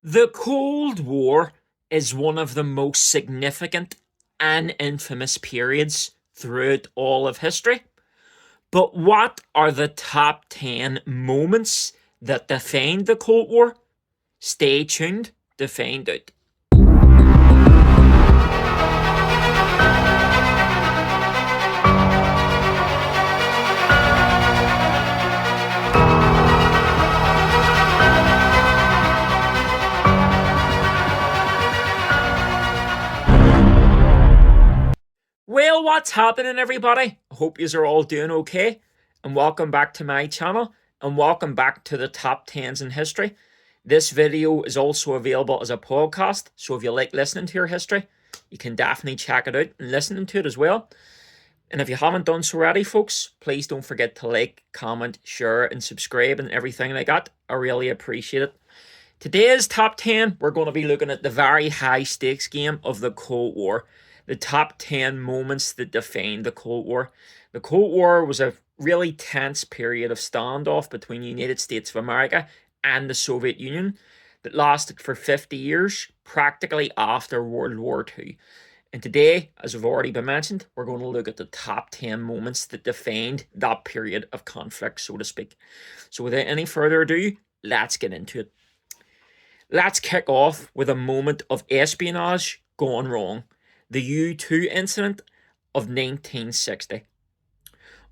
The Cold War is one of the most significant and infamous periods throughout all of history. But what are the top 10 moments that defined the Cold War? Stay tuned to find out. Well, what's happening, everybody? I hope you are all doing okay, and welcome back to my channel, and welcome back to the top 10s in history. This video is also available as a podcast, so if you like listening to your history, you can definitely check it out and listen to it as well. And if you haven't done so already, folks, please don't forget to like, comment, share, and subscribe and everything like that. I really appreciate it. Today's top 10, we're going to be looking at the very high stakes game of the Cold War. The top 10 moments that defined the Cold War. The Cold War was a really tense period of standoff between the United States of America and the Soviet Union that lasted for 50 years, practically after World War II. And today, as I've already been mentioned, we're going to look at the top 10 moments that defined that period of conflict, so to speak. So without any further ado, let's get into it. Let's kick off with a moment of espionage gone wrong. The U-2 incident of 1960.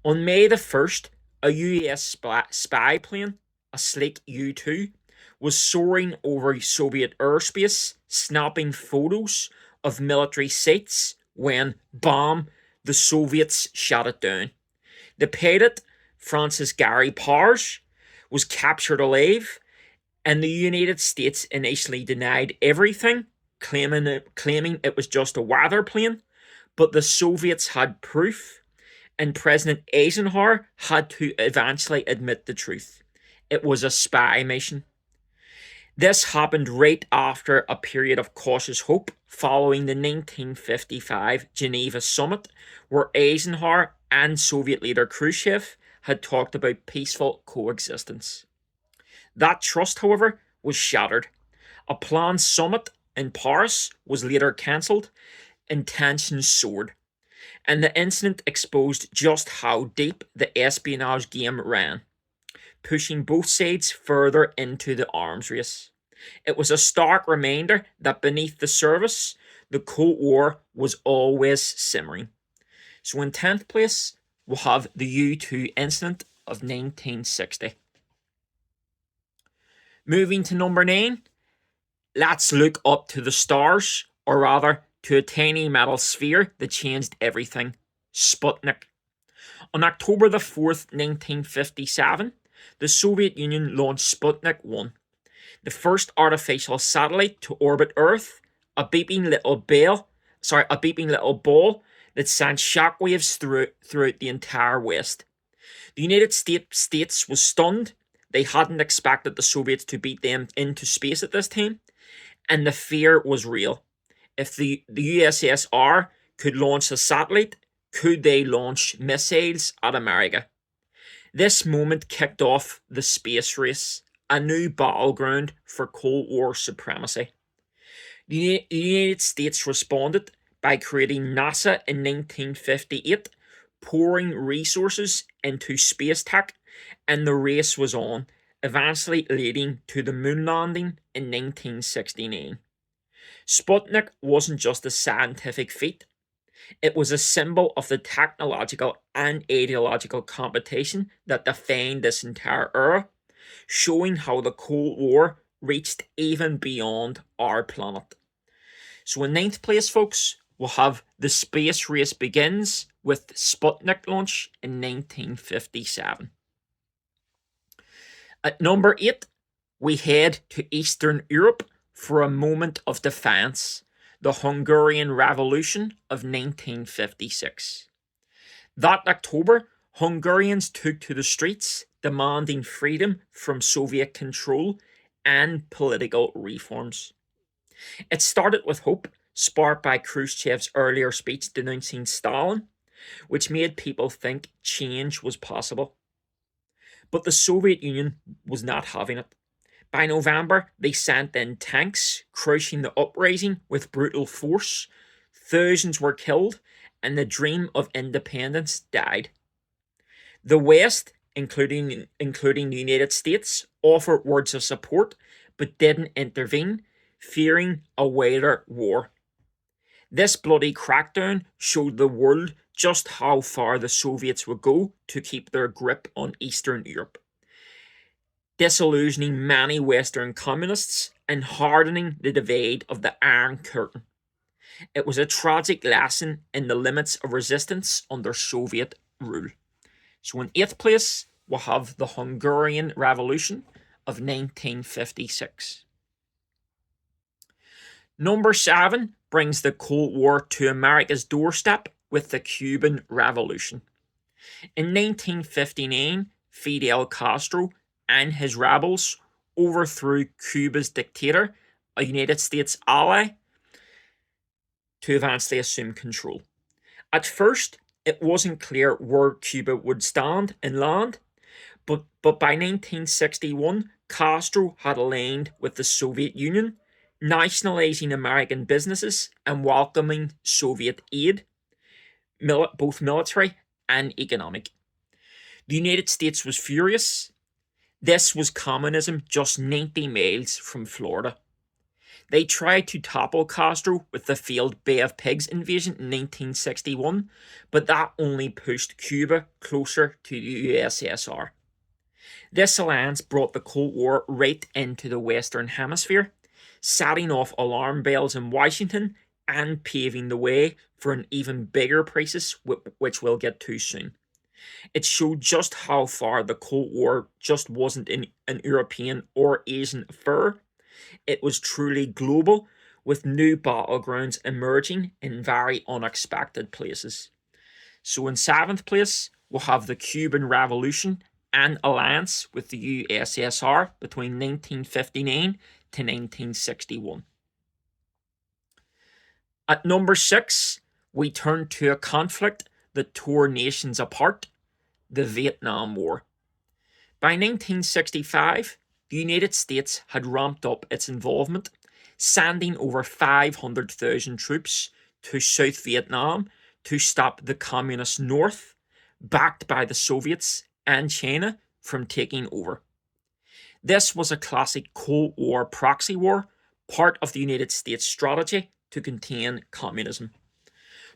On May the 1st, a US spy plane, a sleek U-2, was soaring over Soviet airspace, snapping photos of military sites when, bam, the Soviets shot it down. The pilot, Francis Gary Powers, was captured alive, and the United States initially denied everything, claiming it was just a weather plane, but the Soviets had proof, and President Eisenhower had to eventually admit the truth. It was a spy mission. This happened right after a period of cautious hope following the 1955 Geneva summit, where Eisenhower and Soviet leader Khrushchev had talked about peaceful coexistence. That trust, however, was shattered. A planned summit in Paris was later cancelled, and tensions soared, and the incident exposed just how deep the espionage game ran, pushing both sides further into the arms race. It was a stark reminder that beneath the surface, the Cold War was always simmering. So in 10th place, we'll have the U-2 incident of 1960. Moving to number 9, let's look up to the stars, or rather, to a tiny metal sphere that changed everything. Sputnik. On October the 4th, 1957, the Soviet Union launched Sputnik 1, the first artificial satellite to orbit Earth, a beeping little ball that sent shockwaves throughout the entire West. The United States was stunned. They hadn't expected the Soviets to beat them into space at this time, and the fear was real. If the USSR could launch a satellite, could they launch missiles at America? This moment kicked off the space race, a new battleground for Cold War supremacy. The United States responded by creating NASA in 1958, pouring resources into space tech, and the race was on, eventually leading to the moon landing in 1969. Sputnik wasn't just a scientific feat, it was a symbol of the technological and ideological competition that defined this entire era, showing how the Cold War reached even beyond our planet. So in 9th place, folks, we'll have the space race begins with Sputnik launch in 1957. At number 8, we head to Eastern Europe for a moment of defiance, the Hungarian Revolution of 1956. That October, Hungarians took to the streets demanding freedom from Soviet control and political reforms. It started with hope, sparked by Khrushchev's earlier speech denouncing Stalin, which made people think change was possible. But the Soviet Union was not having it. By November, they sent in tanks, crushing the uprising with brutal force. Thousands were killed, and the dream of independence died. The West, including the United States, offered words of support but didn't intervene, fearing a wider war. This bloody crackdown showed the world just how far the Soviets would go to keep their grip on Eastern Europe, disillusioning many Western communists and hardening the divide of the Iron Curtain. It was a tragic lesson in the limits of resistance under Soviet rule. So in 8th place, we'll have the Hungarian Revolution of 1956. Number 7 brings the Cold War to America's doorstep with the Cuban Revolution. In 1959, Fidel Castro and his rebels overthrew Cuba's dictator, a United States ally, to eventually assume control. At first, it wasn't clear where Cuba would stand and land, but by 1961, Castro had aligned with the Soviet Union, nationalizing American businesses and welcoming Soviet aid, both military and economic. The United States was furious. This was communism just 90 miles from Florida. They tried to topple Castro with the failed Bay of Pigs invasion in 1961, but that only pushed Cuba closer to the USSR. This alliance brought the Cold War right into the Western Hemisphere, setting off alarm bells in Washington and paving the way for an even bigger crisis, which we'll get to soon. It showed just how far the Cold War just wasn't an European or Asian affair. It was truly global, with new battlegrounds emerging in very unexpected places. So in 7th place, we'll have the Cuban Revolution and alliance with the USSR between 1959 to 1961. At number 6, we turn to a conflict that tore nations apart, the Vietnam War. By 1965, the United States had ramped up its involvement, sending over 500,000 troops to South Vietnam to stop the Communist North, backed by the Soviets and China, from taking over. This was a classic Cold War proxy war, part of the United States strategy to contain communism.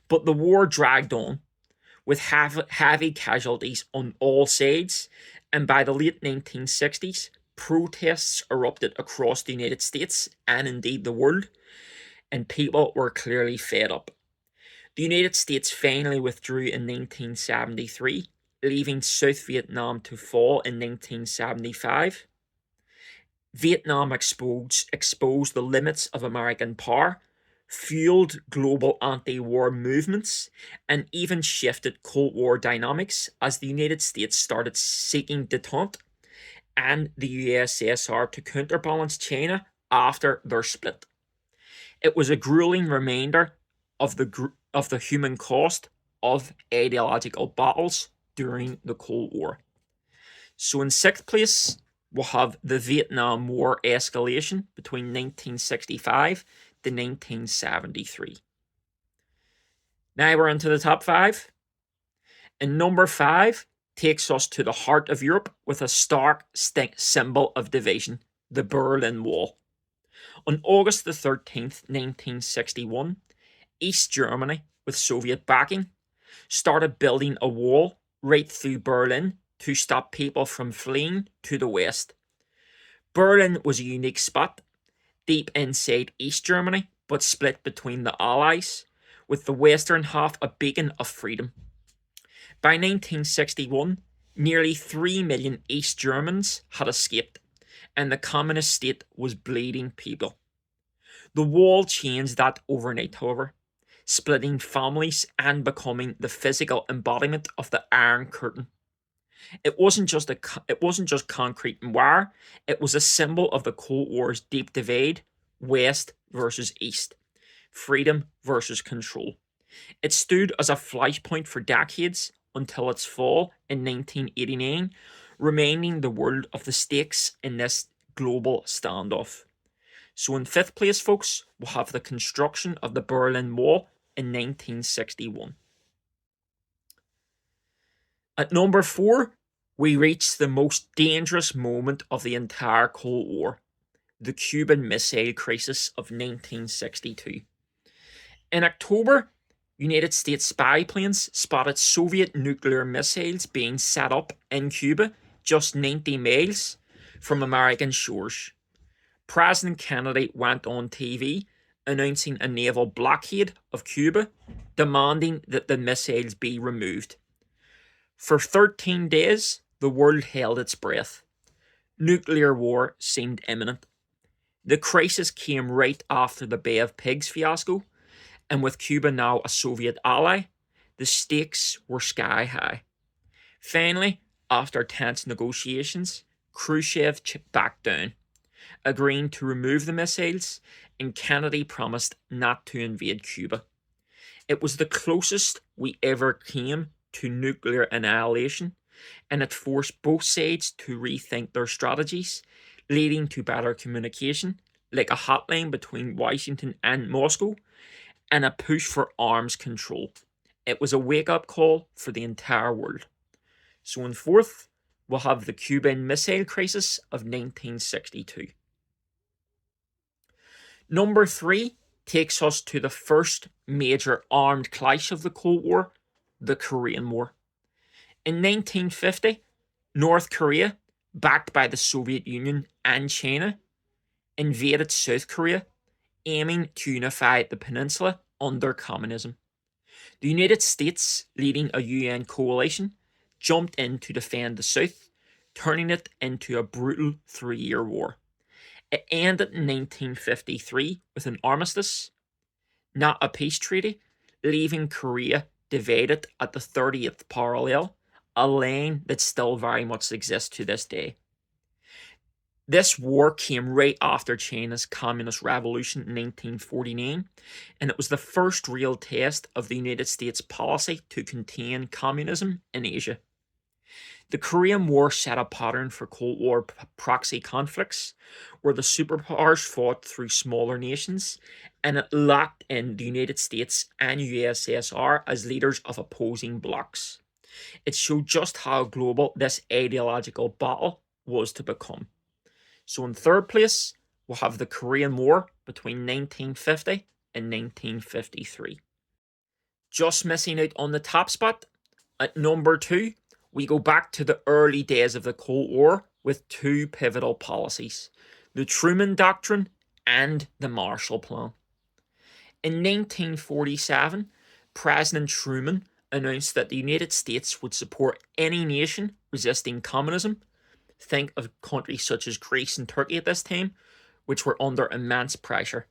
But the war dragged on, with heavy casualties on all sides, and by the late 1960s, protests erupted across the United States and indeed the world, and people were clearly fed up. The United States finally withdrew in 1973, leaving South Vietnam to fall in 1975. Vietnam exposed the limits of American power, fueled global anti-war movements, and even shifted Cold War dynamics as the United States started seeking detente and the USSR to counterbalance China after their split. It was a grueling reminder of the human cost of ideological battles during the Cold War. So in 6th place, we'll have the Vietnam War escalation between 1965 to 1973. Now we're into the top 5. And number 5 takes us to the heart of Europe with a stark symbol of division, the Berlin Wall. On August the 13th, 1961, East Germany, with Soviet backing, started building a wall right through Berlin to stop people from fleeing to the west. Berlin was a unique spot, deep inside East Germany, but split between the Allies, with the western half a beacon of freedom. By 1961, nearly 3 million East Germans had escaped, and the communist state was bleeding people. The wall changed that overnight, however, splitting families and becoming the physical embodiment of the Iron Curtain. It wasn't just concrete and wire, it was a symbol of the Cold War's deep divide, West versus East, freedom versus control. It stood as a flashpoint for decades until its fall in 1989, reminding the world of the stakes in this global standoff. So in fifth place, folks, we'll have the construction of the Berlin Wall in 1961. At number 4, we reach the most dangerous moment of the entire Cold War, the Cuban Missile Crisis of 1962. In October, United States spy planes spotted Soviet nuclear missiles being set up in Cuba just 90 miles from American shores. President Kennedy went on TV announcing a naval blockade of Cuba, demanding that the missiles be removed. For 13 days, the world held its breath. Nuclear war seemed imminent. The crisis came right after the Bay of Pigs fiasco, and with Cuba now a Soviet ally, the stakes were sky high. Finally, after tense negotiations, Khrushchev backed down, agreeing to remove the missiles, and Kennedy promised not to invade Cuba. It was the closest we ever came to nuclear annihilation, and it forced both sides to rethink their strategies, leading to better communication, like a hotline between Washington and Moscow, and a push for arms control. It was a wake-up call for the entire world. So in fourth, we'll have the Cuban Missile Crisis of 1962. Number 3 takes us to the first major armed clash of the Cold War, the Korean War. In 1950, North Korea, backed by the Soviet Union and China, invaded South Korea, aiming to unify the peninsula under communism. The United States, leading a UN coalition, jumped in to defend the South, turning it into a brutal 3-year war. It ended in 1953 with an armistice, not a peace treaty, leaving Korea divided at the 30th parallel, a line that still very much exists to this day. This war came right after China's Communist Revolution in 1949, and it was the first real test of the United States' policy to contain communism in Asia. The Korean War set a pattern for Cold War proxy conflicts, where the superpowers fought through smaller nations, and it locked in the United States and USSR as leaders of opposing blocs. It showed just how global this ideological battle was to become. So in third place, we'll have the Korean War between 1950 and 1953. Just missing out on the top spot, at number 2, we go back to the early days of the Cold War with 2 pivotal policies, the Truman Doctrine and the Marshall Plan. In 1947, President Truman announced that the United States would support any nation resisting communism. Think of countries such as Greece and Turkey at this time, which were under immense pressure.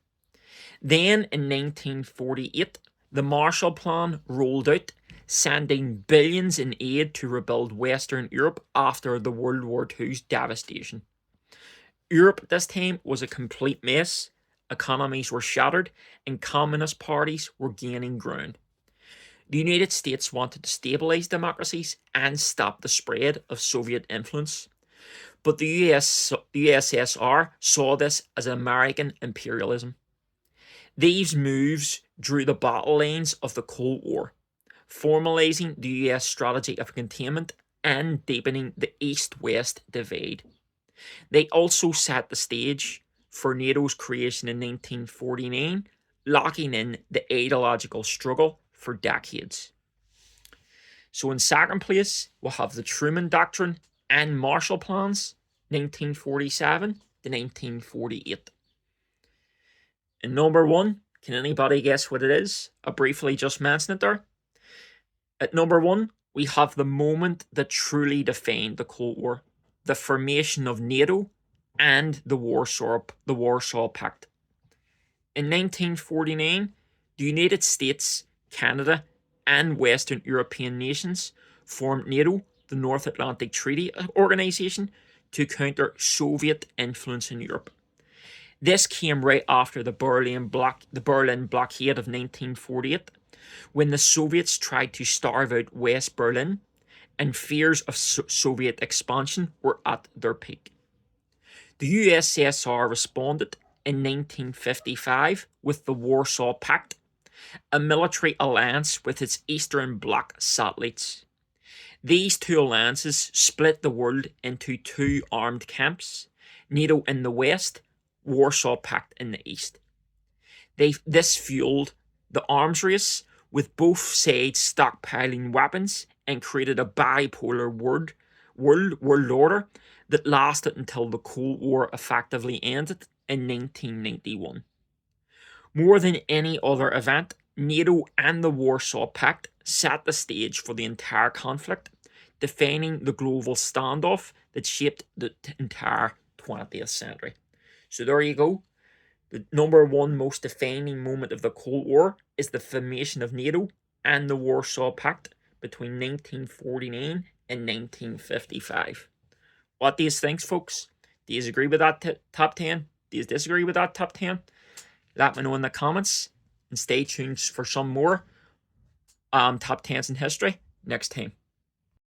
Then in 1948, the Marshall Plan rolled out, sending billions in aid to rebuild Western Europe after the World War II's devastation. Europe at this time was a complete mess, economies were shattered, and communist parties were gaining ground. The United States wanted to stabilize democracies and stop the spread of Soviet influence. But the USSR saw this as American imperialism. These moves drew the battle lines of the Cold War, formalizing the US strategy of containment and deepening the East-West divide. They also set the stage for NATO's creation in 1949, locking in the ideological struggle for decades. So in second place, we'll have the Truman Doctrine and Marshall Plans, 1947 to 1948. And number 1, can anybody guess what it is? I briefly just mentioned it there. At number 1, we have the moment that truly defined the Cold War, the formation of NATO and the Warsaw Pact. In 1949, the United States, Canada, and Western European nations formed NATO, the North Atlantic Treaty Organization, to counter Soviet influence in Europe. This came right after the Berlin blockade of 1948, when the Soviets tried to starve out West Berlin, and fears of Soviet expansion were at their peak. The USSR responded in 1955 with the Warsaw Pact, a military alliance with its Eastern Bloc satellites. These two alliances split the world into two armed camps, NATO in the west, Warsaw Pact in the east. This fueled the arms race, with both sides stockpiling weapons, and created a bipolar world order that lasted until the Cold War effectively ended in 1991. More than any other event, NATO and the Warsaw Pact set the stage for the entire conflict, defining the global standoff that shaped the entire 20th century. So there you go. The number one most defining moment of the Cold War is the formation of NATO and the Warsaw Pact between 1949 and 1955. What do you think, folks? Do you agree with that top 10? Do you disagree with that top 10? Let me know in the comments, and stay tuned for some more top 10s in history next time.